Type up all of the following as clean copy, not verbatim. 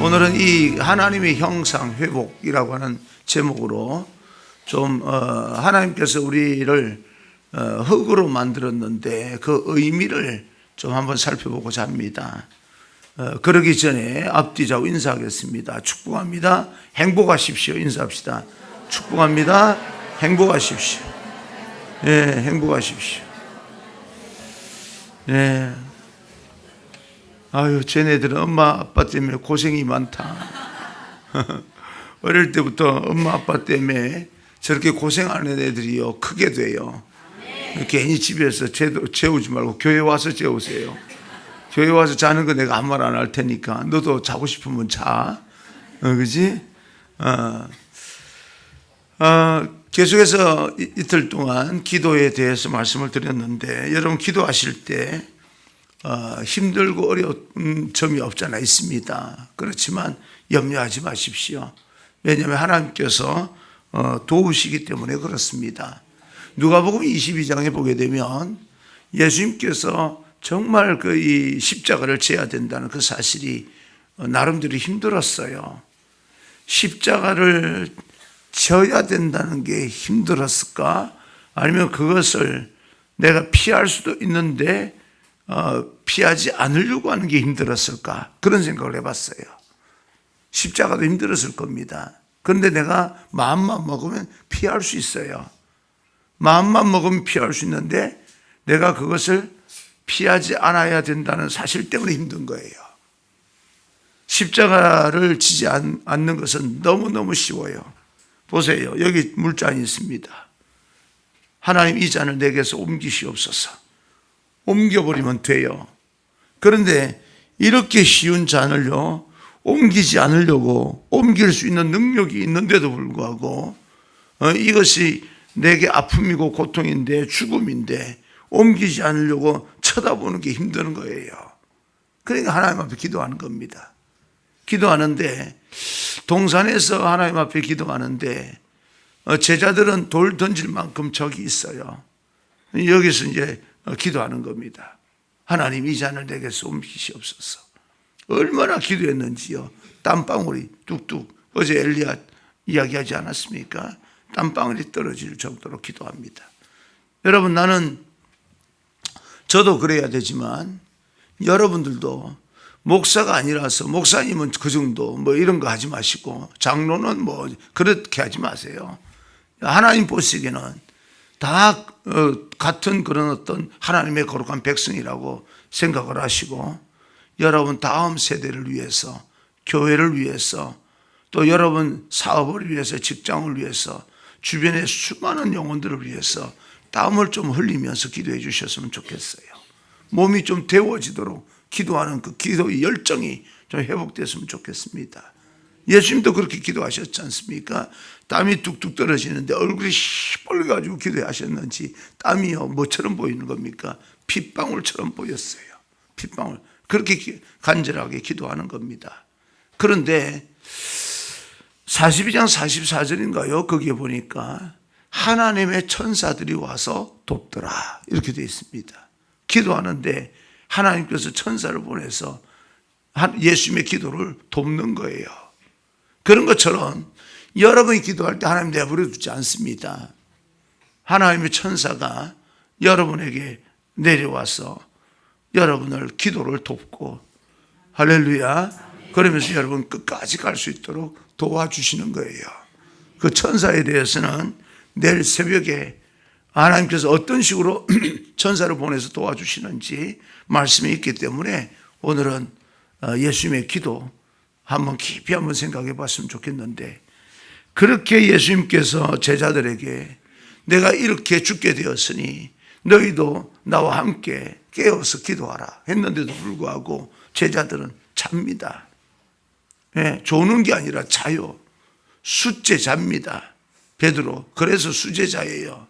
오늘은 이 하나님의 형상 회복이라고 하는 제목으로 좀 하나님께서 우리를 흙으로 만들었는데 그 의미를 좀 한번 살펴보고자 합니다. 그러기 전에 앞뒤 좌우 인사하겠습니다. 축복합니다. 행복하십시오. 인사합시다. 축복합니다. 행복하십시오. 예, 행복하십시오. 예. 아유, 쟤네들은 엄마 아빠 때문에 고생이 많다. 어릴 때부터 엄마 아빠 때문에 저렇게 고생하는 애들이요 크게 돼요. 괜히 집에서 재우지 말고 교회 와서 재우세요. 교회 와서 자는 거 내가 아무 말 안 할 테니까 너도 자고 싶으면 자. 그지? 계속해서 이틀 동안 기도에 대해서 말씀을 드렸는데, 여러분 기도하실 때 힘들고 어려운 점이 없잖아. 있습니다. 그렇지만 염려하지 마십시오. 왜냐하면 하나님께서 도우시기 때문에 그렇습니다. 누가복음 22장에 보게 되면 예수님께서 정말 이 십자가를 져야 된다는 그 사실이 나름대로 힘들었어요. 십자가를 져야 된다는 게 힘들었을까? 아니면 그것을 내가 피할 수도 있는데 피하지 않으려고 하는 게 힘들었을까? 그런 생각을 해봤어요. 십자가도 힘들었을 겁니다. 그런데 내가 마음만 먹으면 피할 수 있어요. 마음만 먹으면 피할 수 있는데 내가 그것을 피하지 않아야 된다는 사실 때문에 힘든 거예요. 십자가를 지지 않는 것은 너무너무 쉬워요. 보세요. 여기 물잔이 있습니다. 하나님 이 잔을 내게서 옮기시옵소서. 옮겨버리면 돼요. 그런데 이렇게 쉬운 잔을요 옮기지 않으려고 옮길 수 있는 능력이 있는데도 불구하고 이것이 내게 아픔이고 고통인데 죽음인데 옮기지 않으려고 쳐다보는 게 힘든 거예요. 그러니까 하나님 앞에 기도하는 겁니다. 기도하는데 동산에서 하나님 앞에 기도하는데 제자들은 돌 던질 만큼 적이 있어요. 여기서 이제 기도하는 겁니다. 하나님 이 잔을 내게서 옮기시옵소서. 얼마나 기도했는지요. 땀방울이 뚝뚝, 어제 엘리야 이야기하지 않았습니까? 땀방울이 떨어질 정도로 기도합니다. 여러분, 저도 그래야 되지만 여러분들도 목사가 아니라서, 목사님은 그 정도 이런 거 하지 마시고 장로는 그렇게 하지 마세요. 하나님 보시기에는 다 같은 그런 어떤 하나님의 거룩한 백성이라고 생각을 하시고, 여러분 다음 세대를 위해서, 교회를 위해서, 또 여러분 사업을 위해서, 직장을 위해서, 주변의 수많은 영혼들을 위해서 땀을 좀 흘리면서 기도해 주셨으면 좋겠어요. 몸이 좀 데워지도록 기도하는 그 기도의 열정이 좀 회복됐으면 좋겠습니다. 예수님도 그렇게 기도하셨지 않습니까? 땀이 뚝뚝 떨어지는데 얼굴이 시뻘가지고 기도하셨는지 땀이요 뭐처럼 보이는 겁니까? 핏방울처럼 보였어요. 핏방울. 그렇게 간절하게 기도하는 겁니다. 그런데 42장 44절인가요? 거기에 보니까 하나님의 천사들이 와서 돕더라 이렇게 되어 있습니다. 기도하는데 하나님께서 천사를 보내서 예수님의 기도를 돕는 거예요. 그런 것처럼 여러분이 기도할 때 하나님 내버려 두지 않습니다. 하나님의 천사가 여러분에게 내려와서 여러분을 기도를 돕고, 할렐루야, 그러면서 여러분 끝까지 갈 수 있도록 도와주시는 거예요. 그 천사에 대해서는 내일 새벽에 하나님께서 어떤 식으로 천사를 보내서 도와주시는지 말씀이 있기 때문에 오늘은 예수님의 기도 한번 깊이 한번 생각해 봤으면 좋겠는데, 그렇게 예수님께서 제자들에게 내가 이렇게 죽게 되었으니 너희도 나와 함께 깨어서 기도하라 했는데도 불구하고 제자들은 잡니다. 네, 조는 게 아니라 자요. 숫제 잡니다. 베드로, 그래서 수제자예요.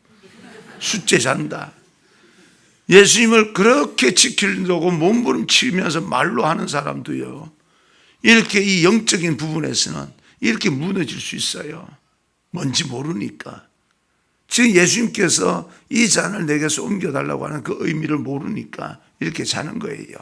숫제 잔다. 예수님을 그렇게 지키려고 몸부림치면서 말로 하는 사람도요, 이렇게 이 영적인 부분에서는 이렇게 무너질 수 있어요. 뭔지 모르니까. 지금 예수님께서 이 잔을 내게서 옮겨달라고 하는 그 의미를 모르니까 이렇게 자는 거예요.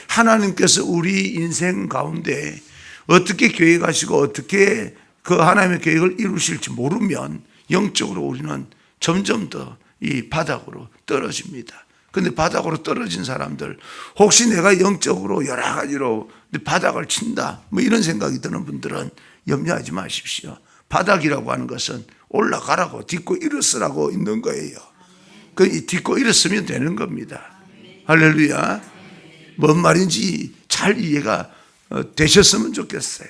하나님께서 우리 인생 가운데 어떻게 계획하시고 어떻게 그 하나님의 계획을 이루실지 모르면 영적으로 우리는 점점 더 이 바닥으로 떨어집니다. 근데 바닥으로 떨어진 사람들, 혹시 내가 영적으로 여러 가지로 바닥을 친다 뭐 이런 생각이 드는 분들은 염려하지 마십시오. 바닥이라고 하는 것은 올라가라고 딛고 일어서라고 있는 거예요. 그 딛고 일어서면 되는 겁니다. 할렐루야. 뭔 말인지 잘 이해가 되셨으면 좋겠어요.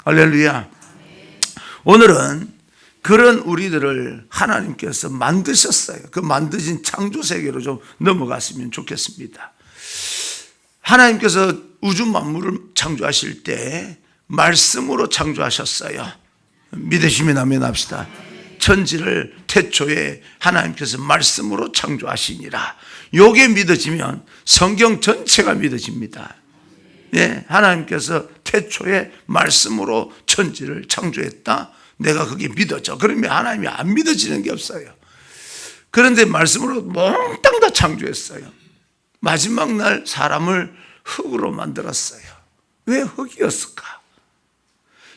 할렐루야. 오늘은 그런 우리들을 하나님께서 만드셨어요. 그 만드신 창조 세계로 좀 넘어갔으면 좋겠습니다. 하나님께서 우주 만물을 창조하실 때 말씀으로 창조하셨어요. 믿으시면 아멘 합시다. 천지를 태초에 하나님께서 말씀으로 창조하시니라. 요게 믿어지면 성경 전체가 믿어집니다. 예, 하나님께서 태초에 말씀으로 천지를 창조했다. 내가 그게 믿어져. 그러면 하나님이 안 믿어지는 게 없어요. 그런데 말씀으로 몽땅 다 창조했어요. 마지막 날 사람을 흙으로 만들었어요. 왜 흙이었을까?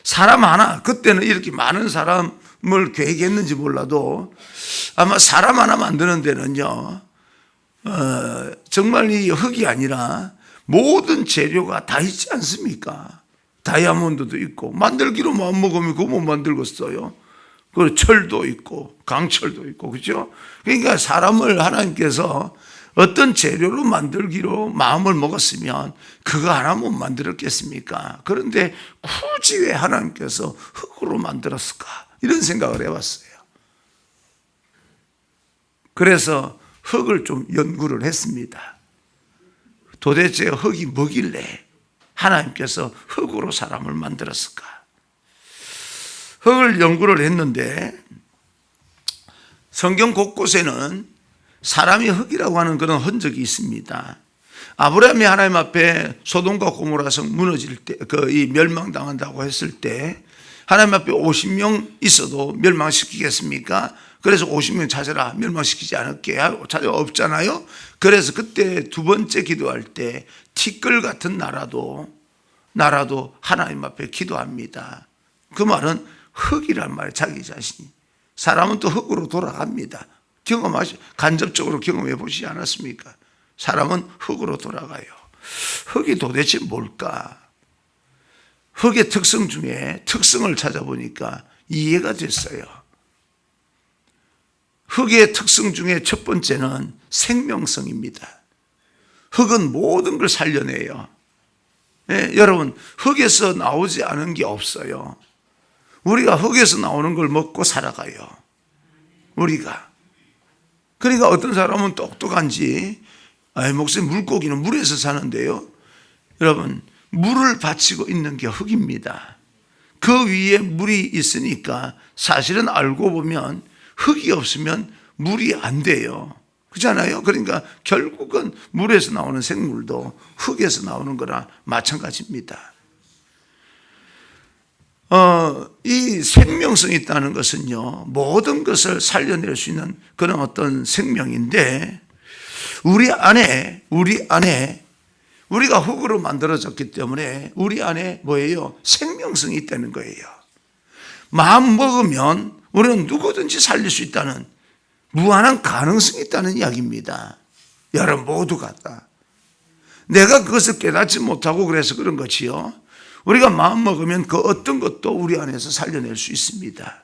사람 하나, 그때는 이렇게 많은 사람을 계획했는지 몰라도 아마 사람 하나 만드는 데는요, 정말 이 흙이 아니라 모든 재료가 다 있지 않습니까? 다이아몬드도 있고, 만들기로 마음 먹으면 그거 못 만들겠어요. 그리고 철도 있고, 강철도 있고, 그죠? 그러니까 사람을 하나님께서 어떤 재료로 만들기로 마음을 먹었으면 그거 하나 못 만들었겠습니까? 그런데 굳이 왜 하나님께서 흙으로 만들었을까? 이런 생각을 해봤어요. 그래서 흙을 좀 연구를 했습니다. 도대체 흙이 뭐길래 하나님께서 흙으로 사람을 만들었을까? 흙을 연구를 했는데 성경 곳곳에는 사람이 흙이라고 하는 그런 흔적이 있습니다. 아브라함이 하나님 앞에 소돔과 고모라 성 무너질 때, 이 멸망당한다고 했을 때 하나님 앞에 50명 있어도 멸망시키겠습니까? 그래서 50명 찾아라. 멸망시키지 않을게. 찾아 없잖아요. 그래서 그때 두 번째 기도할 때 티끌 같은 나라도 하나님 앞에 기도합니다. 그 말은 흙이란 말이에요. 자기 자신이. 사람은 또 흙으로 돌아갑니다. 간접적으로 경험해 보시지 않았습니까? 사람은 흙으로 돌아가요. 흙이 도대체 뭘까? 흙의 특성 중에 특성을 찾아보니까 이해가 됐어요. 흙의 특성 중에 첫 번째는 생명성입니다. 흙은 모든 걸 살려내요. 예, 여러분, 흙에서 나오지 않은 게 없어요. 우리가 흙에서 나오는 걸 먹고 살아가요. 우리가. 그러니까 어떤 사람은 똑똑한지, 목사님 물고기는 물에서 사는데요. 여러분, 물을 바치고 있는 게 흙입니다. 그 위에 물이 있으니까 사실은 알고 보면 흙이 없으면 물이 안 돼요. 그렇잖아요. 그러니까 결국은 물에서 나오는 생물도 흙에서 나오는 거나 마찬가지입니다. 이 생명성이 있다는 것은요, 모든 것을 살려낼 수 있는 그런 어떤 생명인데, 우리 안에 우리가 흙으로 만들어졌기 때문에 우리 안에 뭐예요? 생명성이 있다는 거예요. 마음 먹으면 우리는 누구든지 살릴 수 있다는 무한한 가능성이 있다는 이야기입니다. 여러분 모두가 다. 내가 그것을 깨닫지 못하고 그래서 그런 것이요. 우리가 마음 먹으면 그 어떤 것도 우리 안에서 살려낼 수 있습니다.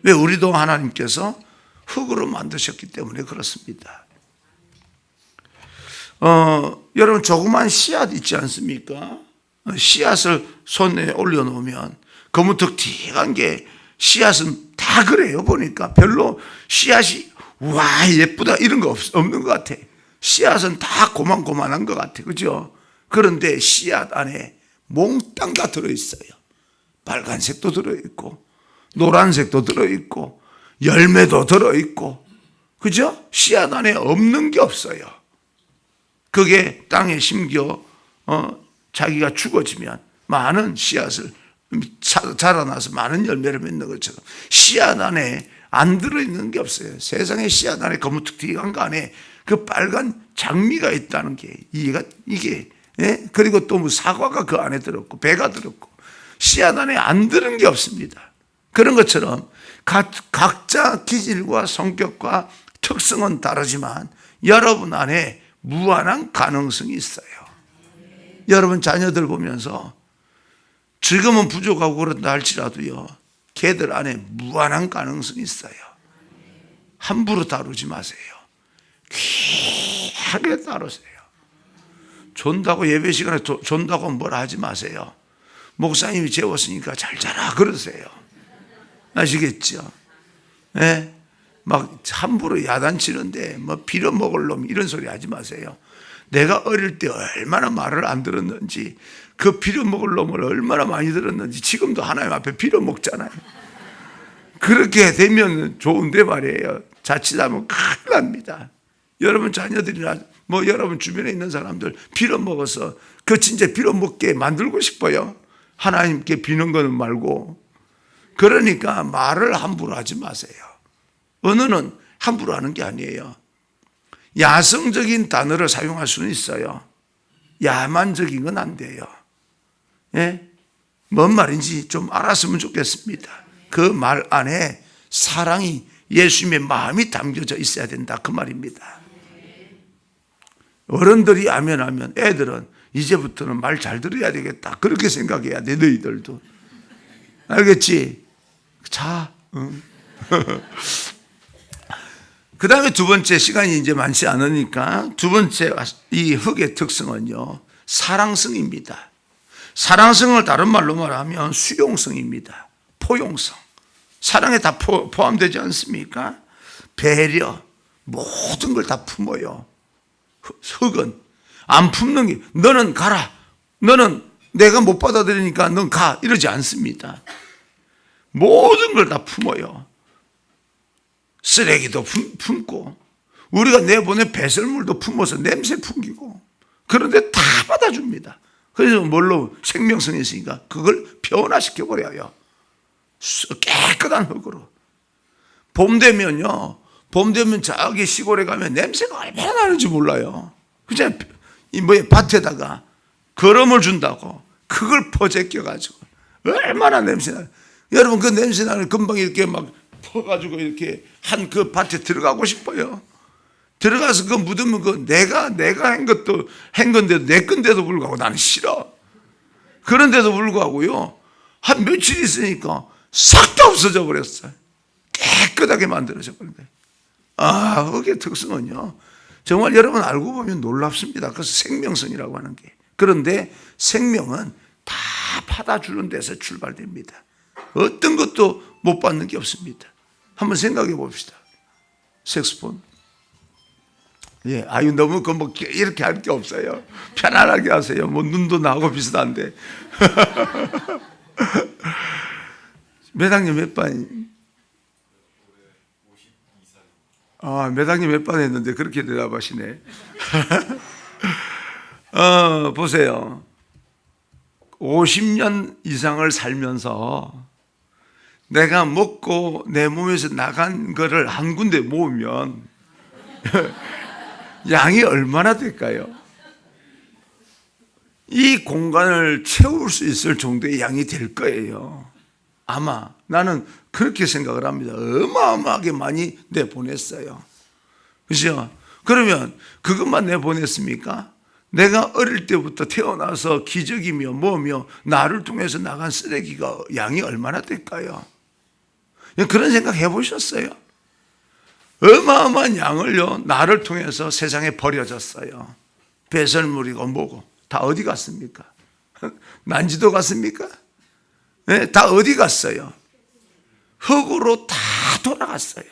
왜? 우리도 하나님께서 흙으로 만드셨기 때문에 그렇습니다. 여러분 조그만 씨앗 있지 않습니까? 씨앗을 손에 올려놓으면 거무턱튀한 게 씨앗은 다 그래요. 보니까 별로 씨앗이 와 예쁘다 이런 거 없는 것 같아. 씨앗은 다 고만고만한 것 같아. 그죠? 그런데 씨앗 안에 몽땅 다 들어있어요. 빨간색도 들어있고 노란색도 들어있고 열매도 들어있고, 그죠? 씨앗 안에 없는 게 없어요. 그게 땅에 심겨 자기가 죽어지면 많은 씨앗을 자라나서 많은 열매를 맺는 것처럼 씨앗 안에 안 들어있는 게 없어요. 세상에 씨앗 안에 거무특튀한 거 안에 그 빨간 장미가 있다는 게 이게 예? 그리고 또 뭐 사과가 그 안에 들었고 배가 들었고 씨앗 안에 안 드는 게 없습니다. 그런 것처럼 각자 기질과 성격과 특성은 다르지만 여러분 안에 무한한 가능성이 있어요. 여러분 자녀들 보면서 지금은 부족하고 그런다 할지라도요, 걔들 안에 무한한 가능성이 있어요. 함부로 다루지 마세요. 귀하게 다루세요. 존다고 예배 시간에 존다고 뭐라 하지 마세요. 목사님이 재웠으니까 잘 자라 그러세요. 아시겠죠? 예? 막 함부로 야단치는데 뭐 빌어먹을 놈 이런 소리 하지 마세요. 내가 어릴 때 얼마나 말을 안 들었는지, 그 빌어먹을 놈을 얼마나 많이 들었는지 지금도 하나님 앞에 빌어먹잖아요. 그렇게 되면 좋은데 말이에요. 자칫하면 큰일 납니다. 여러분 자녀들이나 뭐 여러분 주변에 있는 사람들 빌어먹어서 그 진짜 빌어먹게 만들고 싶어요. 하나님께 비는 거는 말고. 그러니까 말을 함부로 하지 마세요. 언어는 함부로 하는 게 아니에요. 야성적인 단어를 사용할 수는 있어요. 야만적인 건 안 돼요. 예? 뭔 말인지 좀 알았으면 좋겠습니다. 그 말 안에 사랑이, 예수님의 마음이 담겨져 있어야 된다, 그 말입니다. 어른들이 하면 애들은 이제부터는 말 잘 들어야 되겠다, 그렇게 생각해야 돼. 너희들도 알겠지? 자, 응. 그 다음에 두 번째, 시간이 이제 많지 않으니까 두 번째, 이 흙의 특성은요, 사랑성입니다. 사랑성을 다른 말로 말하면 수용성입니다. 포용성. 사랑에 다 포함되지 않습니까? 배려, 모든 걸 다 품어요. 흙은 안 품는 게, 너는 가라, 너는 내가 못 받아들이니까 넌 가, 이러지 않습니다. 모든 걸 다 품어요. 쓰레기도 품고, 우리가 내보낸 배설물도 품어서 냄새 풍기고, 그런데 다 받아줍니다. 그래서 뭘로? 생명성이 있으니까 그걸 변화시켜버려요. 깨끗한 흙으로. 봄 되면요, 봄 되면 저기 시골에 가면 냄새가 얼마나 나는지 몰라요. 그냥 밭에다가 거름을 준다고 그걸 퍼제껴가지고 얼마나 냄새나요. 여러분 그 냄새나는 금방 이렇게 막 퍼가지고 이렇게 한 그 밭에 들어가고 싶어요. 들어가서 그 묻으면 그 내가 한 건데도, 내 건데도 불구하고 나는 싫어. 그런데도 불구하고요, 한 며칠 있으니까 싹 다 없어져 버렸어요. 깨끗하게 만들어져 버린다. 흙의 특성은요, 정말 여러분 알고 보면 놀랍습니다. 그래서 생명성이라고 하는 게. 그런데 생명은 다 받아주는 데서 출발됩니다. 어떤 것도 못 받는 게 없습니다. 한번 생각해 봅시다. 색소폰. 예, 너무 뭐 이렇게 할 게 없어요. 편안하게 하세요. 뭐 눈도 나하고 비슷한데. 몇 학년 몇 반? 몇 학년 몇 반 했는데 그렇게 대답하시네. 보세요. 50년 이상을 살면서 내가 먹고 내 몸에서 나간 거를 한 군데 모으면 양이 얼마나 될까요? 이 공간을 채울 수 있을 정도의 양이 될 거예요. 아마 나는 그렇게 생각을 합니다. 어마어마하게 많이 내보냈어요. 그죠? 그러면 그것만 내보냈습니까? 내가 어릴 때부터 태어나서 기적이며 뭐며 나를 통해서 나간 쓰레기가 양이 얼마나 될까요? 그런 생각 해보셨어요? 어마어마한 양을요, 나를 통해서 세상에 버려졌어요. 배설물이고 뭐고 다 어디 갔습니까? 난지도 갔습니까? 네, 다 어디 갔어요? 흙으로 다 돌아갔어요.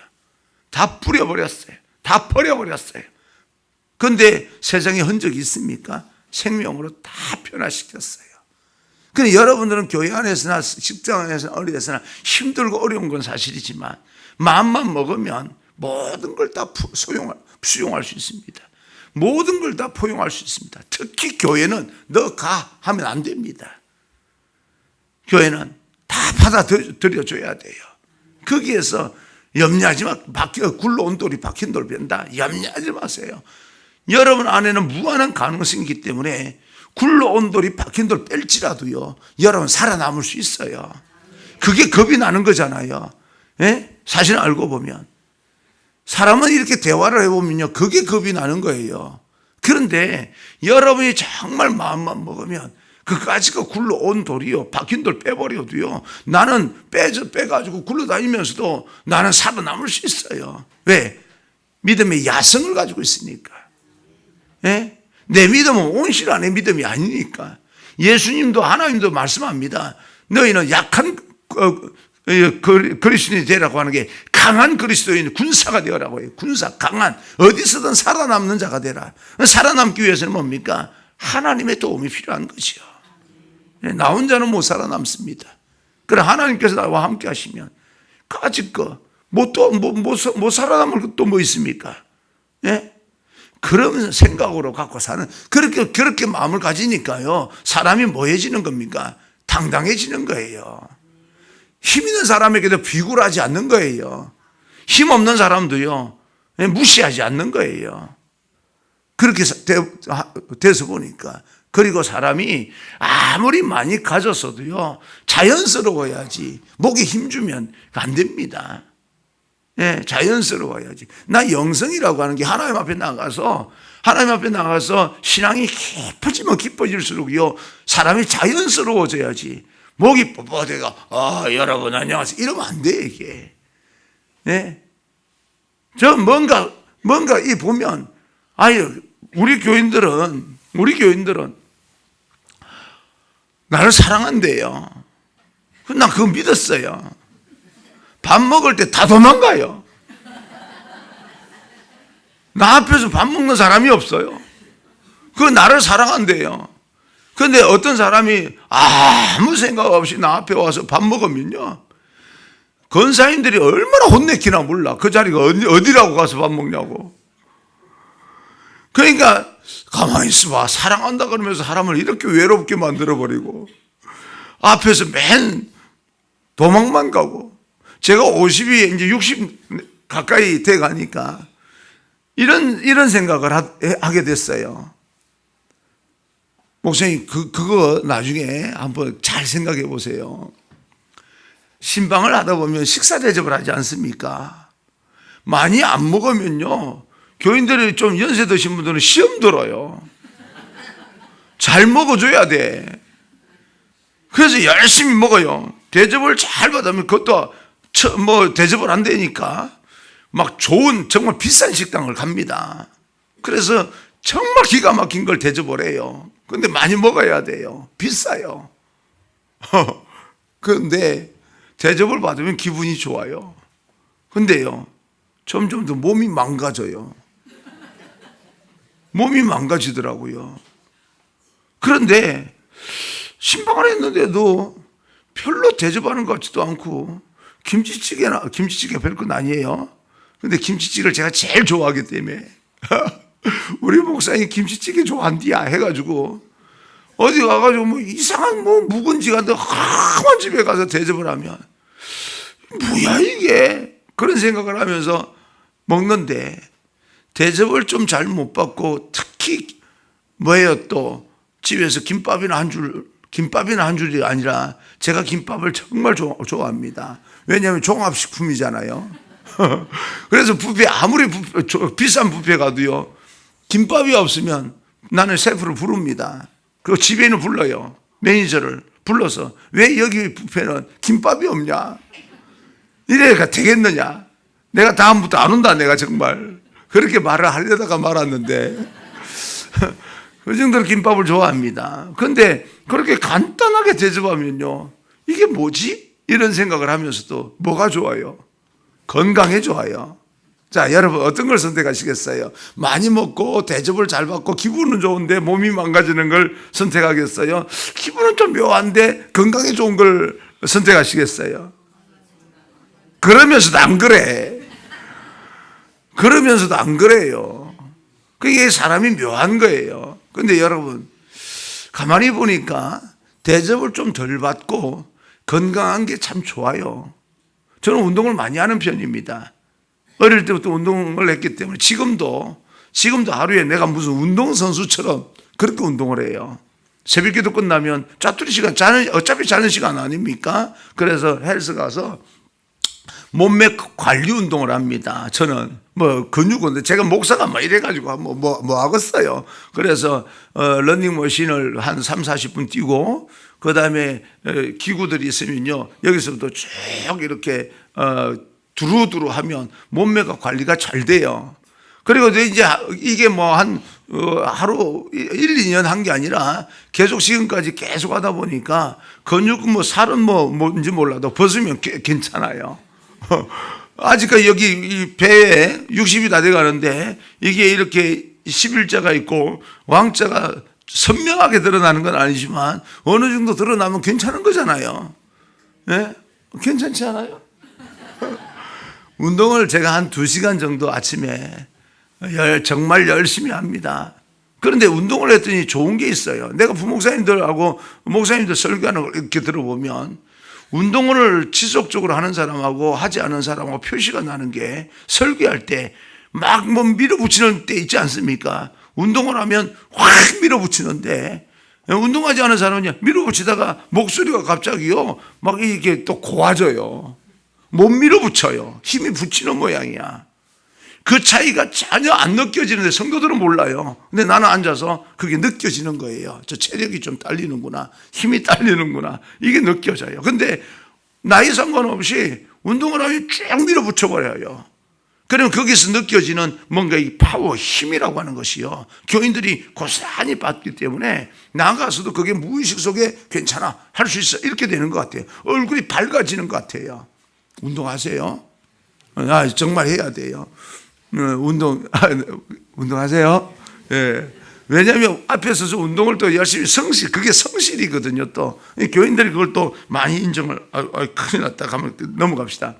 다 뿌려버렸어요. 다 버려버렸어요. 그런데 세상에 흔적이 있습니까? 생명으로 다 변화시켰어요. 근데 여러분들은 교회 안에서나 직장 안에서나 어디에서나 힘들고 어려운 건 사실이지만 마음만 먹으면 모든 걸 다 수용할 수 있습니다. 모든 걸 다 포용할 수 있습니다. 특히 교회는 너 가 하면 안 됩니다. 교회는 다 받아들여줘야 돼요. 거기에서 염려하지 마. 굴러온 돌이 박힌 돌 변다. 염려하지 마세요. 여러분 안에는 무한한 가능성이 있기 때문에 굴러온 돌이 박힌 돌 뺄지라도요, 여러분 살아남을 수 있어요. 그게 겁이 나는 거잖아요. 예? 사실 알고 보면. 사람은 이렇게 대화를 해보면요, 그게 겁이 나는 거예요. 그런데 여러분이 정말 마음만 먹으면 그까지가 굴러온 돌이요, 박힌 돌 빼버려도요, 나는 빼가지고 굴러다니면서도 나는 살아남을 수 있어요. 왜? 믿음의 야성을 가지고 있으니까. 예? 내 믿음은 온실 안의 믿음이 아니니까. 예수님도 하나님도 말씀합니다. 너희는 약한 그리스도인이 되라고 하는 게 강한 그리스도인 군사가 되어라고 해요. 군사, 강한, 어디서든 살아남는 자가 되라. 살아남기 위해서는 뭡니까? 하나님의 도움이 필요한 거죠. 나 혼자는 못 살아남습니다. 그래 하나님께서 나와 함께 하시면 까짓 거 못 살아남을 것도 뭐 있습니까? 예? 그런 생각으로 갖고 사는, 그렇게 마음을 가지니까요, 사람이 뭐해지는 겁니까? 당당해지는 거예요. 힘 있는 사람에게도 비굴하지 않는 거예요. 힘 없는 사람도요, 무시하지 않는 거예요. 그렇게 돼서 보니까. 그리고 사람이 아무리 많이 가졌어도요, 자연스러워야지. 목에 힘주면 안 됩니다. 예, 자연스러워야지. 나 영성이라고 하는 게 하나님 앞에 나가서 신앙이 깊어지면 깊어질수록요, 사람이 자연스러워져야지. 목이 뻣뻣해가, 여러분 안녕하세요, 이러면 안 돼, 이게. 예. 저 뭔가 이 보면, 우리 교인들은 나를 사랑한대요. 난 그거 믿었어요. 밥 먹을 때 다 도망가요. 나 앞에서 밥 먹는 사람이 없어요. 그거 나를 사랑한대요. 그런데 어떤 사람이 아무 생각 없이 나 앞에 와서 밥 먹으면요, 권사님들이 얼마나 혼내키나 몰라. 그 자리가 어디라고 가서 밥 먹냐고. 그러니까 가만히 있어봐. 사랑한다 그러면서 사람을 이렇게 외롭게 만들어버리고 앞에서 맨 도망만 가고. 제가 50이 이제 60 가까이 돼 가니까 이런 생각을 하게 됐어요. 목사님, 그거 나중에 한번 잘 생각해 보세요. 신방을 하다 보면 식사 대접을 하지 않습니까? 많이 안 먹으면요, 교인들이 좀 연세 드신 분들은 시험 들어요. 잘 먹어줘야 돼. 그래서 열심히 먹어요. 대접을 잘 받으면 그것도 대접을 안 되니까 막 좋은 정말 비싼 식당을 갑니다. 그래서 정말 기가 막힌 걸 대접을 해요. 근데 많이 먹어야 돼요. 비싸요. 그런데 대접을 받으면 기분이 좋아요. 근데요, 점점 더 몸이 망가져요. 몸이 망가지더라고요. 그런데 신방을 했는데도 별로 대접하는 것 같지도 않고, 김치찌개 별건 아니에요. 근데 김치찌개를 제가 제일 좋아하기 때문에 우리 목사님이 김치찌개 좋아한디야 해가지고 어디 가가지고 뭐 이상한 묵은지 같은 험한 집에 가서 대접을 하면 뭐야 이게, 그런 생각을 하면서 먹는데, 대접을 좀 잘 못 받고, 특히 또 집에서 김밥이나 한 줄이 아니라 제가 김밥을 정말 좋아합니다. 왜냐하면 종합식품이잖아요. 그래서 아무리 비싼 뷔페 가도요, 김밥이 없으면 나는 셰프를 부릅니다. 그 집에는 불러요. 매니저를 불러서, 왜 여기 뷔페는 김밥이 없냐, 이래가 되겠느냐, 내가 다음부터 안 온다, 내가 정말 그렇게 말을 하려다가 말았는데 그 정도로 김밥을 좋아합니다. 그런데 그렇게 간단하게 대접하면요, 이게 뭐지? 이런 생각을 하면서도 뭐가 좋아요? 건강에 좋아요. 자, 여러분 어떤 걸 선택하시겠어요? 많이 먹고 대접을 잘 받고 기분은 좋은데 몸이 망가지는 걸 선택하겠어요? 기분은 좀 묘한데 건강에 좋은 걸 선택하시겠어요? 그러면서도 안 그래. 그러면서도 안 그래요. 그게 사람이 묘한 거예요. 그런데 여러분, 가만히 보니까 대접을 좀 덜 받고 건강한 게 참 좋아요. 저는 운동을 많이 하는 편입니다. 어릴 때부터 운동을 했기 때문에 지금도 하루에 내가 무슨 운동선수처럼 그렇게 운동을 해요. 새벽기도 끝나면 짜투리 시간, 어차피 자는 시간 아닙니까? 그래서 헬스 가서 몸매 관리 운동을 합니다. 저는 뭐 근육은 제가 목사가 뭐 이래가지고 뭐 하겠어요. 그래서 러닝머신을 한 3, 40분 뛰고 그 다음에 기구들이 있으면요 여기서부터 쭉 이렇게 두루두루 하면 몸매가 관리가 잘 돼요. 그리고 이제 이게 뭐 하루 1, 2년 한 게 아니라 계속 지금까지 계속 하다 보니까 근육 뭐 살은 뭔지 몰라도 벗으면 괜찮아요. 아직까지 여기 이 배에 60이 다 돼 가는데 이게 이렇게 11자가 있고 왕자가 선명하게 드러나는 건 아니지만 어느 정도 드러나면 괜찮은 거잖아요. 네? 괜찮지 않아요? 운동을 제가 한 2시간 정도 아침에 정말 열심히 합니다. 그런데 운동을 했더니 좋은 게 있어요. 내가 부목사님들하고 목사님들 설교하는 걸 이렇게 들어보면 운동을 지속적으로 하는 사람하고 하지 않은 사람하고 표시가 나는 게 설교할 때 막 뭐 밀어붙이는 때 있지 않습니까? 운동을 하면 확 밀어붙이는데 운동하지 않은 사람은 밀어붙이다가 목소리가 갑자기요 막 이렇게 또 고와져요. 못 밀어붙여요. 힘이 붙이는 모양이야. 그 차이가 전혀 안 느껴지는데 성도들은 몰라요. 근데 나는 앉아서 그게 느껴지는 거예요. 저 체력이 좀 딸리는구나. 힘이 딸리는구나. 이게 느껴져요. 근데 나이 상관없이 운동을 하면 쭉 밀어붙여버려요. 그러면 거기서 느껴지는 뭔가 이 파워, 힘이라고 하는 것이요. 교인들이 고스란히 받기 때문에 나가서도 그게 무의식 속에 괜찮아. 할 수 있어. 이렇게 되는 것 같아요. 얼굴이 밝아지는 것 같아요. 운동하세요. 정말 해야 돼요. 운동하세요. 예. 왜냐하면 앞에 서서 운동을 또 열심히 그게 성실이거든요. 또 교인들이 그걸 또 많이 인정을 큰일 났다 하면 넘어갑시다.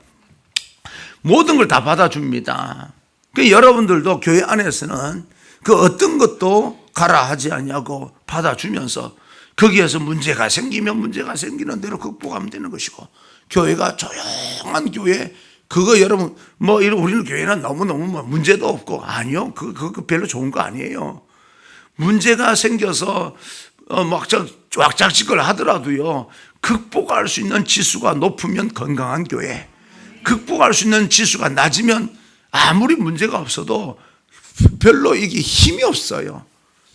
모든 걸 다 받아줍니다. 여러분들도 교회 안에서는 그 어떤 것도 가라 하지 않냐고 받아주면서 거기에서 문제가 생기면 문제가 생기는 대로 극복하면 되는 것이고 교회가 조용한 교회 그거 여러분 우리는 교회는 너무너무 문제도 없고 아니요 그거 별로 좋은 거 아니에요. 문제가 생겨서 막 쫙쫙찍걸 하더라도요 극복할 수 있는 지수가 높으면 건강한 교회, 극복할 수 있는 지수가 낮으면 아무리 문제가 없어도 별로 이게 힘이 없어요.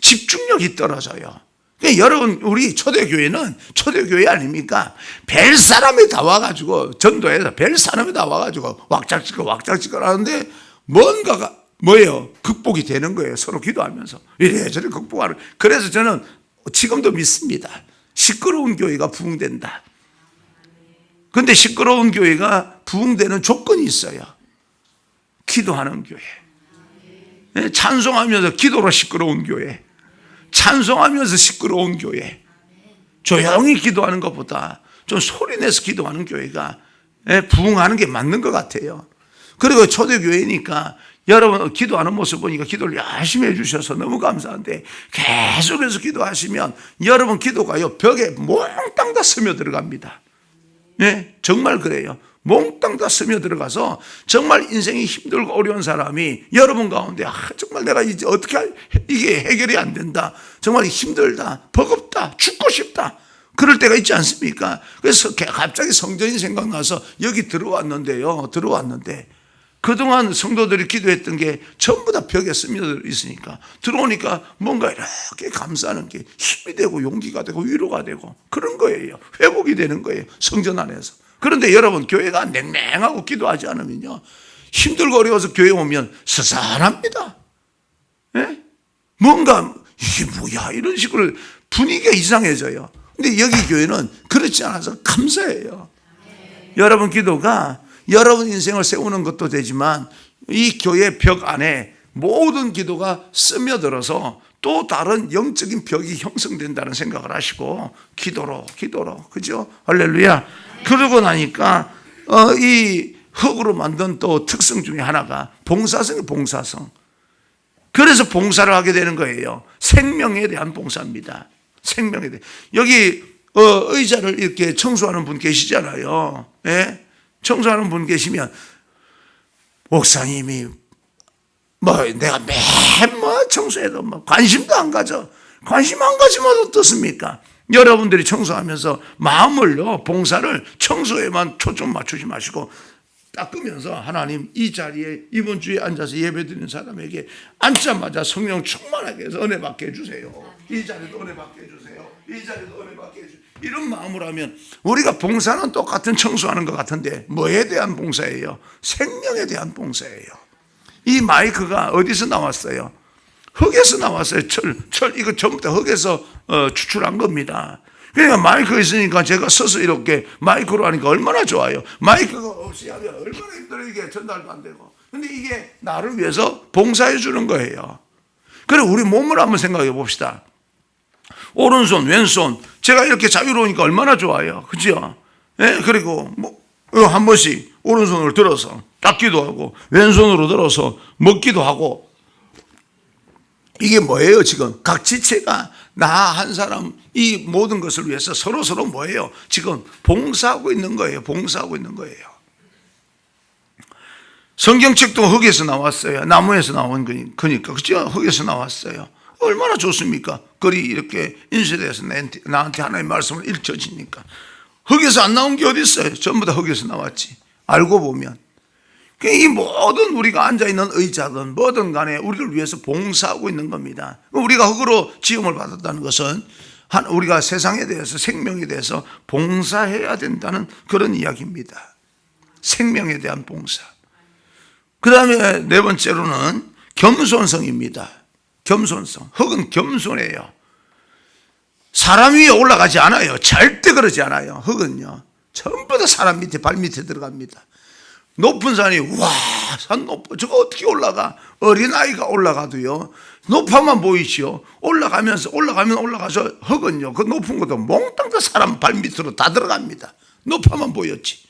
집중력이 떨어져요. 그러니까 여러분 우리 초대교회는 초대교회 아닙니까? 별 사람이 다 와가지고 전도해서 별 사람이 다 와가지고 왁작지껄 하는데 뭔가가 뭐예요? 극복이 되는 거예요. 서로 기도하면서 이래저래 극복하는. 그래서 저는 지금도 믿습니다. 시끄러운 교회가 부흥된다. 그런데 시끄러운 교회가 부흥되는 조건이 있어요. 기도하는 교회, 찬송하면서 기도로 시끄러운 교회, 찬송하면서 시끄러운 교회, 조용히 기도하는 것보다 좀 소리내서 기도하는 교회가 부흥하는 게 맞는 것 같아요. 그리고 초대교회니까 여러분 기도하는 모습 보니까 기도를 열심히 해주셔서 너무 감사한데 계속해서 기도하시면 여러분 기도가요 벽에 몽땅 다 스며들어갑니다. 네, 정말 그래요. 몽땅 다 스며들어가서 정말 인생이 힘들고 어려운 사람이 여러분 가운데 정말 내가 이제 어떻게 이게 해결이 안 된다. 정말 힘들다. 버겁다. 죽고 싶다. 그럴 때가 있지 않습니까? 그래서 갑자기 성전이 생각나서 여기 들어왔는데 그동안 성도들이 기도했던 게 전부 다 벽에 스며들어 있으니까 들어오니까 뭔가 이렇게 감싸는 게 힘이 되고 용기가 되고 위로가 되고 그런 거예요. 회복이 되는 거예요. 성전 안에서. 그런데 여러분 교회가 냉랭하고 기도하지 않으면요 힘들고 어려워서 교회 오면 스산합니다. 네? 뭔가 이게 뭐야 이런 식으로 분위기가 이상해져요. 근데 여기 교회는 그렇지 않아서 감사해요. 여러분 기도가 여러분 인생을 세우는 것도 되지만 이 교회 벽 안에 모든 기도가 스며들어서 또 다른 영적인 벽이 형성된다는 생각을 하시고 기도로 그죠? 할렐루야. 그러고 나니까 이 흙으로 만든 또 특성 중에 하나가 봉사성. 그래서 봉사를 하게 되는 거예요. 생명에 대한 봉사입니다. 생명에 대해. 여기 의자를 이렇게 청소하는 분 계시잖아요. 예? 청소하는 분 계시면 목사님이 내가 청소해도 관심도 안 가져. 관심 안 가지면 어떻습니까? 여러분들이 청소하면서 마음을요, 봉사를 청소에만 초점 맞추지 마시고 닦으면서 하나님 이 자리에 이번 주에 앉아서 예배드리는 사람에게 앉자마자 성령 충만하게 해서 은혜 받게 해주세요. 이 자리도 은혜 받게 해주세요. 이 자리도 은혜 받게 해주세요. 이런 마음으로 하면 우리가 봉사는 똑같은 청소하는 것 같은데 뭐에 대한 봉사예요? 생명에 대한 봉사예요. 이 마이크가 어디서 나왔어요? 흙에서 나왔어요. 이거 전부 다 흙에서 추출한 겁니다. 그러니까 마이크가 있으니까 제가 서서 이렇게 마이크로 하니까 얼마나 좋아요. 마이크가 없이 하면 얼마나 힘들어. 이게 전달도 안 되고. 근데 이게 나를 위해서 봉사해 주는 거예요. 그래 우리 몸을 한번 생각해 봅시다. 오른손, 왼손 제가 이렇게 자유로우니까 얼마나 좋아요. 그죠? 예? 그리고 한 번씩 오른손으로 들어서 닦기도 하고 왼손으로 들어서 먹기도 하고. 이게 뭐예요? 지금 각 지체가 나 한 사람 이 모든 것을 위해서 서로 뭐예요? 지금 봉사하고 있는 거예요. 봉사하고 있는 거예요. 성경책도 흙에서 나왔어요. 나무에서 나온 거니까. 그죠? 흙에서 나왔어요. 얼마나 좋습니까? 글이 이렇게 인쇄돼서 나한테 하나님의 말씀을 읽혀지니까. 흙에서 안 나온 게 어디 있어요? 전부 다 흙에서 나왔지. 알고 보면. 이 모든 우리가 앉아있는 의자든 뭐든 간에 우리를 위해서 봉사하고 있는 겁니다. 우리가 흙으로 지음을 받았다는 것은 우리가 세상에 대해서 생명에 대해서 봉사해야 된다는 그런 이야기입니다. 생명에 대한 봉사. 그 다음에 네 번째로는 겸손성입니다. 겸손성. 흙은 겸손해요. 사람 위에 올라가지 않아요. 절대 그러지 않아요. 흙은요 전부 다 사람 밑에 발 밑에 들어갑니다. 높은 산이 산 높아 저거 어떻게 올라가? 어린아이가 올라가도요 높아만 보이지요. 올라가면 올라가서 흙은요 그 높은 것도 몽땅 다 사람 발 밑으로 다 들어갑니다. 높아만 보였지.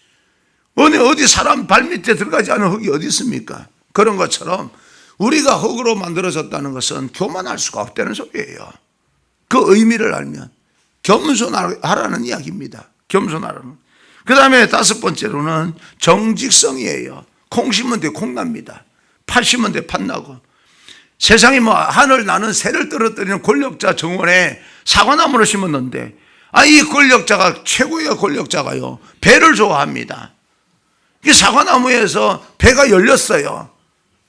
어디 사람 발 밑에 들어가지 않은 흙이 어디 있습니까? 그런 것처럼 우리가 흙으로 만들어졌다는 것은 교만할 수가 없다는 소리예요. 그 의미를 알면 겸손하라는 이야기입니다. 겸손하라는. 그 다음에 다섯 번째로는 정직성이에요. 콩 심은 데 콩 납니다. 팥 심은 데 팥 나고. 세상에 하늘 나는 새를 떨어뜨리는 권력자 정원에 사과나무를 심었는데 이 권력자가 최고의 권력자가요 배를 좋아합니다. 이 사과나무에서 배가 열렸어요.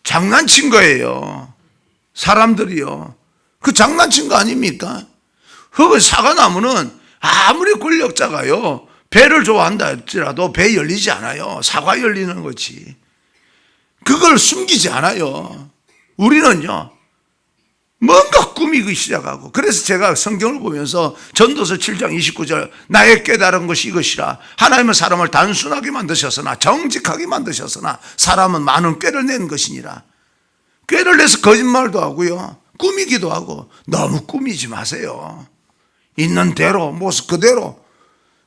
장난친 거예요. 사람들이요. 그 장난친 거 아닙니까? 그 사과나무는 아무리 권력자가요 배를 좋아한다 할지라도 배 열리지 않아요. 사과 열리는 거지. 그걸 숨기지 않아요. 우리는요 뭔가 꾸미기 시작하고. 그래서 제가 성경을 보면서 전도서 7장 29절 나의 깨달은 것이 이것이라 하나님은 사람을 단순하게 만드셨으나 정직하게 만드셨으나 사람은 많은 꾀를 낸 것이니라. 꾀를 내서 거짓말도 하고요 꾸미기도 하고. 너무 꾸미지 마세요. 있는 대로 모습 그대로.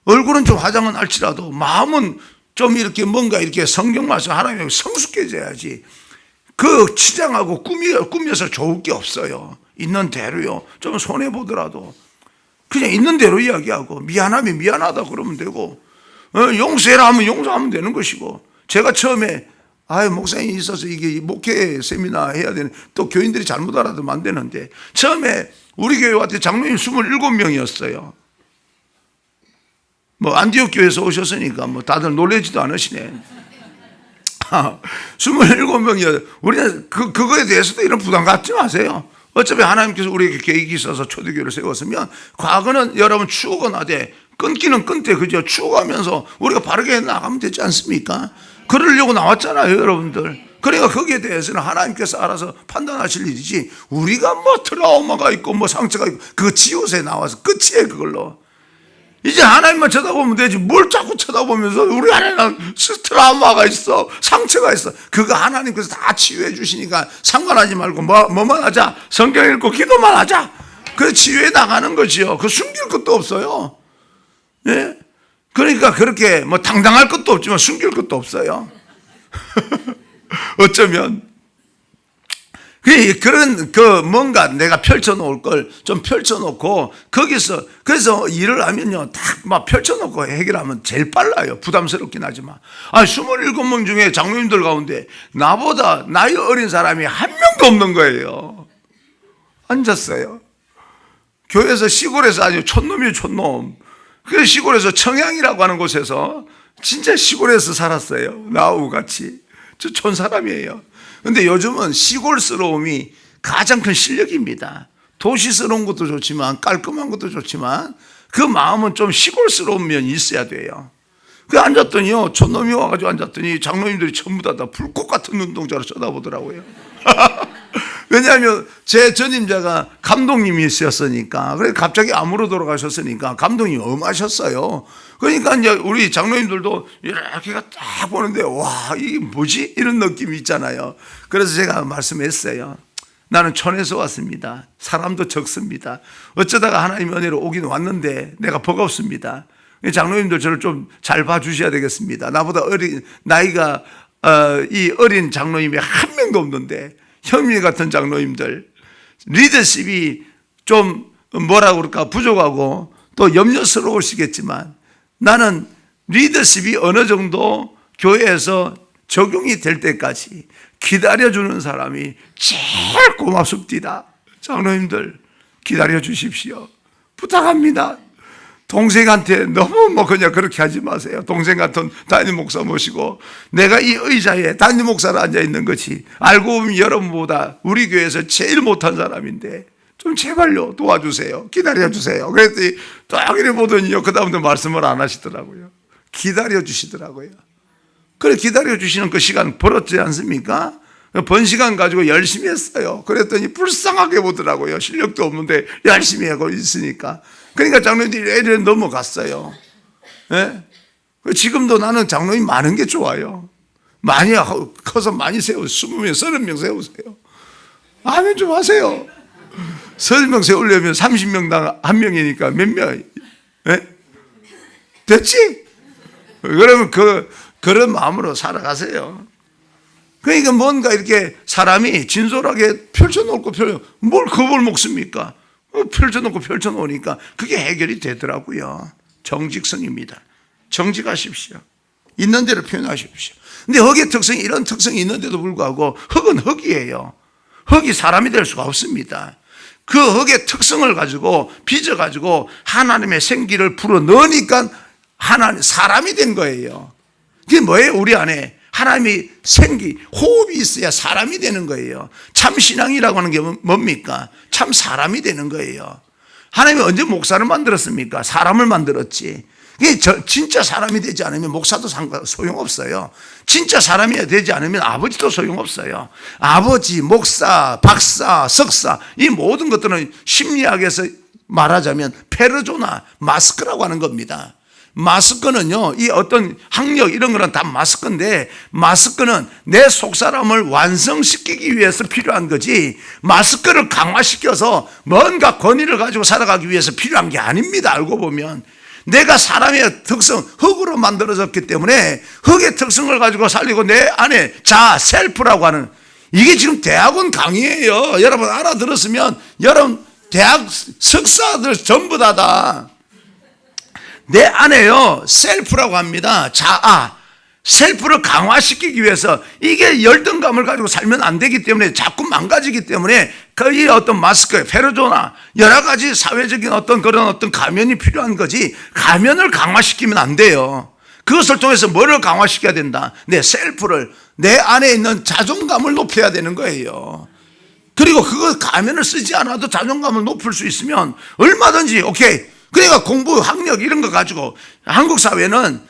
얼굴은 좀 화장은 할지라도 마음은 좀 이렇게 뭔가 이렇게 성경 말씀 하나님의 성숙해져야지. 그 치장하고 꾸며서 좋을 게 없어요. 있는 대로요. 좀 손해보더라도 그냥 있는 대로 이야기하고 미안하면 미안하다 그러면 되고 용서해라 하면 용서하면 되는 것이고. 제가 처음에 목사님이 있어서 이게 목회 세미나 해야 되는 또 교인들이 잘못 알아두면 안 되는데 처음에 우리 교회 왔을 때 장로님 27명이었어요. 안디옥 교회에서 오셨으니까 다들 놀라지도 않으시네. 27명이요. 우리는 그거에 대해서도 이런 부담 갖지 마세요. 어차피 하나님께서 우리에게 계획이 있어서 초대교회를 세웠으면 과거는 여러분 추억은 하되 끊기는 끊되 그죠? 추억하면서 우리가 바르게 나가면 되지 않습니까? 그러려고 나왔잖아요, 여러분들. 그러니까 거기에 대해서는 하나님께서 알아서 판단하실 일이지 우리가 트라우마가 있고 상처가 있고 그거 지옷에 나와서 끝이에요. 그걸로 이제 하나님만 쳐다보면 되지 뭘 자꾸 쳐다보면서 우리 안에는 트라우마가 있어 상처가 있어. 그거 하나님께서 다 치유해 주시니까 상관하지 말고 뭐만 하자. 성경 읽고 기도만 하자. 그래 치유해 나가는 거지요. 그 숨길 것도 없어요. 예? 그러니까 그렇게 당당할 것도 없지만 숨길 것도 없어요. 어쩌면 그런 뭔가 내가 펼쳐놓을 걸 좀 펼쳐놓고 거기서 그래서 일을 하면요 딱 펼쳐놓고 해결하면 제일 빨라요. 부담스럽긴 하지만 27명 중에 장로님들 가운데 나보다 나이 어린 사람이 한 명도 없는 거예요. 앉았어요. 교회에서 시골에서 아주 촌놈이에요, 촌놈. 그 시골에서 청양이라고 하는 곳에서 진짜 시골에서 살았어요. 나하고 같이. 저 촌 사람이에요. 근데 요즘은 시골스러움이 가장 큰 실력입니다. 도시스러운 것도 좋지만 깔끔한 것도 좋지만 그 마음은 좀 시골스러운 면이 있어야 돼요. 그 앉았더니요, 촌놈이 와가지고 앉았더니 장로님들이 전부 다 불꽃 같은 눈동자로 쳐다보더라고요. 왜냐하면 제 전임자가 감독님이셨으니까, 그래 갑자기 암으로 돌아가셨으니까 감독님이 엄하셨어요. 그러니까 이제 우리 장로님들도 이렇게가 딱 보는데 와, 이게 뭐지? 이런 느낌이 있잖아요. 그래서 제가 말씀했어요. 나는 촌에서 왔습니다. 사람도 적습니다. 어쩌다가 하나님의 은혜로 오긴 왔는데 내가 버겁습니다. 장로님들 저를 좀 잘 봐주셔야 되겠습니다. 나보다 나이가 이 어린 장로님이 한 명도 없는데 현미 같은 장로님들 리더십이 좀 뭐라 그럴까 부족하고 또 염려스러우시겠지만 나는 리더십이 어느 정도 교회에서 적용이 될 때까지 기다려주는 사람이 제일 고맙습니다. 장로님들 기다려 주십시오. 부탁합니다. 동생한테 너무 그냥 그렇게 하지 마세요. 동생 같은 담임 목사 모시고 내가 이 의자에 담임 목사로 앉아 있는 것이 알고 보면 여러분보다 우리 교회에서 제일 못한 사람인데 좀 제발요 도와주세요. 기다려주세요. 그랬더니 딱 이래 보더니요 그 다음부터 말씀을 안 하시더라고요. 기다려주시더라고요. 그래 기다려주시는 그 시간 벌었지 않습니까? 번 시간 가지고 열심히 했어요. 그랬더니 불쌍하게 보더라고요. 실력도 없는데 열심히 하고 있으니까. 그러니까 장로님들이 애를 넘어갔어요. 네? 지금도 나는 장로님 많은 게 좋아요. 많이 커서 많이 세우세요. 20명, 30명 세우세요. 아멘 좀 하세요. 30명 세우려면 30명당 한 명이니까 몇 명? 네? 됐지? 그러면 그런 마음으로 살아가세요. 그러니까 뭔가 이렇게 사람이 진솔하게 펼쳐놓고 뭘 겁을 먹습니까? 펼쳐놓으니까 그게 해결이 되더라고요. 정직성입니다. 정직하십시오. 있는 대로 표현하십시오. 근데 흙의 특성이 이런 특성이 있는데도 불구하고 흙은 흙이에요. 흙이 사람이 될 수가 없습니다. 그 흙의 특성을 가지고 빚어가지고 하나님의 생기를 불어넣으니까 사람이 된 거예요. 그게 뭐예요? 우리 안에 하나님이 생기, 호흡이 있어야 사람이 되는 거예요. 참 신앙이라고 하는 게 뭡니까? 참 사람이 되는 거예요. 하나님이 언제 목사를 만들었습니까? 사람을 만들었지. 진짜 사람이 되지 않으면 목사도 소용없어요. 진짜 사람이 되지 않으면 아버지도 소용없어요. 아버지, 목사, 박사, 석사 이 모든 것들은 심리학에서 말하자면 페르조나, 마스크라고 하는 겁니다. 마스크는요, 이 어떤 학력 이런 거는 다 마스크인데 마스크는 내 속사람을 완성시키기 위해서 필요한 거지 마스크를 강화시켜서 뭔가 권위를 가지고 살아가기 위해서 필요한 게 아닙니다. 알고 보면 내가 사람의 특성, 흙으로 만들어졌기 때문에 흙의 특성을 가지고 살리고 내 안에 셀프라고 하는 이게 지금 대학원 강의예요. 여러분 알아들었으면 여러분 대학 석사들 전부 다다 내 안에요 셀프라고 합니다. 셀프를 강화시키기 위해서 이게 열등감을 가지고 살면 안 되기 때문에 자꾸 망가지기 때문에 이 어떤 마스크, 페르조나 여러 가지 사회적인 그런 가면이 필요한 거지 가면을 강화시키면 안 돼요. 그것을 통해서 뭐를 강화시켜야 된다? 내 셀프를 내 안에 있는 자존감을 높여야 되는 거예요. 그리고 그거 가면을 쓰지 않아도 자존감을 높일 수 있으면 얼마든지 오케이. 그러니까 공부, 학력 이런 거 가지고 한국 사회는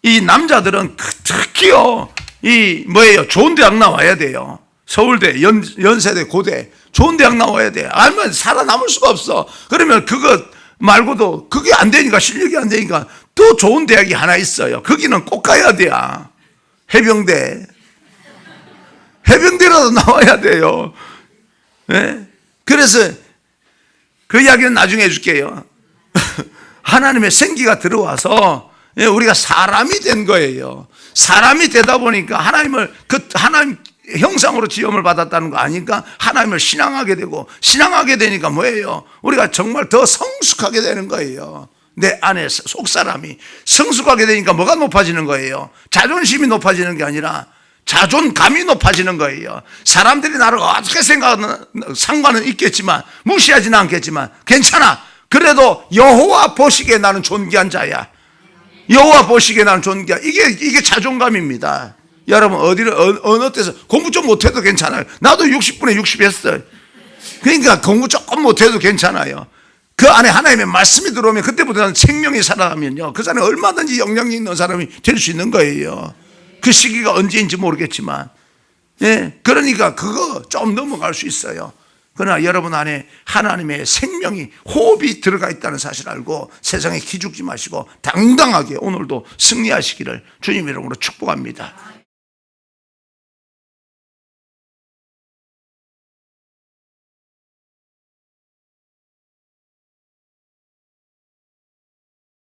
이 남자들은 특히요 좋은 대학 나와야 돼요. 서울대, 연세대, 고대 좋은 대학 나와야 돼. 아니면 살아남을 수가 없어. 그러면 그것 말고도 그게 안 되니까 실력이 안 되니까 또 좋은 대학이 하나 있어요. 거기는 꼭 가야 돼요. 해병대라도 나와야 돼요. 네? 그래서 그 이야기는 나중에 해줄게요. 하나님의 생기가 들어와서 우리가 사람이 된 거예요. 사람이 되다 보니까 하나님 형상으로 지음을 받았다는 거 아니까 하나님을 신앙하게 되고 신앙하게 되니까 뭐예요? 우리가 정말 더 성숙하게 되는 거예요. 내 안에 속사람이 성숙하게 되니까 뭐가 높아지는 거예요? 자존심이 높아지는 게 아니라 자존감이 높아지는 거예요. 사람들이 나를 어떻게 생각하는 상관은 있겠지만, 무시하지는 않겠지만 괜찮아. 그래도 여호와 보시기에 나는 존귀한 자야. 여호와 보시기에 나는 존귀한, 이게 자존감입니다. 여러분 어느 때서 공부 좀 못해도 괜찮아요. 나도 60분에 60 했어요. 그러니까 공부 조금 못해도 괜찮아요. 그 안에 하나님의 말씀이 들어오면 그때부터는 생명이 살아나면요, 그 사람이 얼마든지 영향력 있는 사람이 될 수 있는 거예요. 그 시기가 언제인지 모르겠지만, 예, 그러니까 그거 좀 넘어갈 수 있어요. 그러나 여러분 안에 하나님의 생명이, 호흡이 들어가 있다는 사실을 알고 세상에 기죽지 마시고 당당하게 오늘도 승리하시기를 주님 이름으로 축복합니다.